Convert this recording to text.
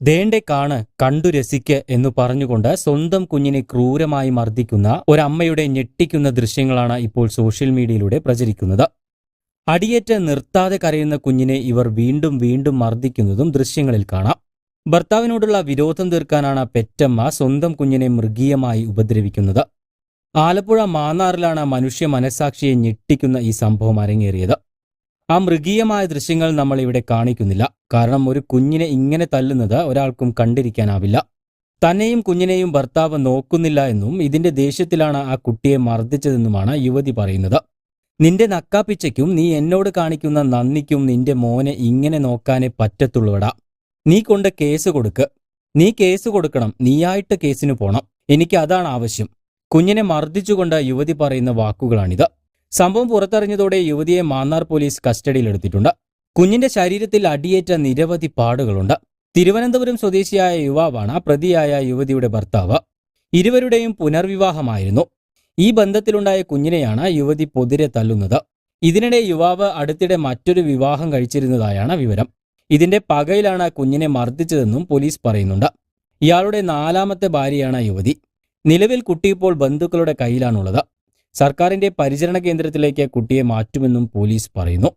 ദേണ്ടെ കാണ് കണ്ടു രസിക്ക് എന്നു പറഞ്ഞുകൊണ്ട് സ്വന്തം കുഞ്ഞിനെ ക്രൂരമായി മർദ്ദിക്കുന്ന ഒരമ്മയുടെ ഞെട്ടിക്കുന്ന ദൃശ്യങ്ങളാണ് ഇപ്പോൾ സോഷ്യൽ മീഡിയയിലൂടെ പ്രചരിക്കുന്നത്. അടിയേറ്റ് നിർത്താതെ കരയുന്ന കുഞ്ഞിനെ ഇവർ വീണ്ടും വീണ്ടും മർദ്ദിക്കുന്നതും ദൃശ്യങ്ങളിൽ കാണാം. ഭർത്താവിനോടുള്ള വിരോധം തീർക്കാനാണ് പെറ്റമ്മ സ്വന്തം കുഞ്ഞിനെ മൃഗീയമായി ഉപദ്രവിക്കുന്നത്. ആലപ്പുഴ മാന്നാറിലാണ് മനുഷ്യ മനസാക്ഷിയെ ഞെട്ടിക്കുന്ന ഈ സംഭവം അരങ്ങേറിയത്. ആ മൃഗീയമായ ദൃശ്യങ്ങൾ നമ്മൾ ഇവിടെ കാണിക്കുന്നില്ല. കാരണം ഒരു കുഞ്ഞിനെ ഇങ്ങനെ തല്ലുന്നത് ഒരാൾക്കും കണ്ടിരിക്കാനാവില്ല. തന്നെയും കുഞ്ഞിനെയും ഭർത്താവ് നോക്കുന്നില്ല എന്നും ഇതിന്റെ ദേഷ്യത്തിലാണ് ആ കുട്ടിയെ മർദ്ദിച്ചതെന്നുമാണ് യുവതി പറയുന്നത്. നിന്റെ നക്കാപ്പിച്ചയ്ക്കും നീ എന്നോട് കാണിക്കുന്ന നന്ദിക്കും നിന്റെ മോനെ ഇങ്ങനെ നോക്കാനേ പറ്റത്തുള്ളൂടാ. നീ കൊണ്ട് കേസ് കൊടുക്ക്. നീ കേസ് കൊടുക്കണം. നീയായിട്ട് കേസിന് പോണം. എനിക്ക് അതാണ് ആവശ്യം. കുഞ്ഞിനെ മർദ്ദിച്ചുകൊണ്ട് യുവതി പറയുന്ന വാക്കുകളാണിത്. സംഭവം പുറത്തറിഞ്ഞതോടെ യുവതിയെ മാന്നാർ പോലീസ് കസ്റ്റഡിയിലെടുത്തിട്ടുണ്ട്. കുഞ്ഞിന്റെ ശരീരത്തിൽ അടിയേറ്റ നിരവധി പാടുകളുണ്ട്. തിരുവനന്തപുരം സ്വദേശിയായ യുവാവാണ് പ്രതിയായ യുവതിയുടെ ഭർത്താവ്. ഇരുവരുടെയും പുനർവിവാഹമായിരുന്നു. ഈ ബന്ധത്തിലുണ്ടായ കുഞ്ഞിനെയാണ് യുവതി പൊതിരെ തല്ലുന്നത്. ഇതിനിടെ യുവാവ് അടുത്തിടെ മറ്റൊരു വിവാഹം കഴിച്ചിരുന്നതായാണ് വിവരം. ഇതിന്റെ പകയിലാണ് കുഞ്ഞിനെ മർദ്ദിച്ചതെന്നും പോലീസ് പറയുന്നുണ്ട്. ഇയാളുടെ 4ാമത്തെ ഭാര്യയാണ് യുവതി. നിലവിൽ കുട്ടി ഇപ്പോൾ ബന്ധുക്കളുടെ കയ്യിലാണുള്ളത്. സർക്കാരിന്റെ പരിചരണ കേന്ദ്രത്തിലേക്ക് കുട്ടിയെ മാറ്റുമെന്നും പോലീസ് പറയുന്നു.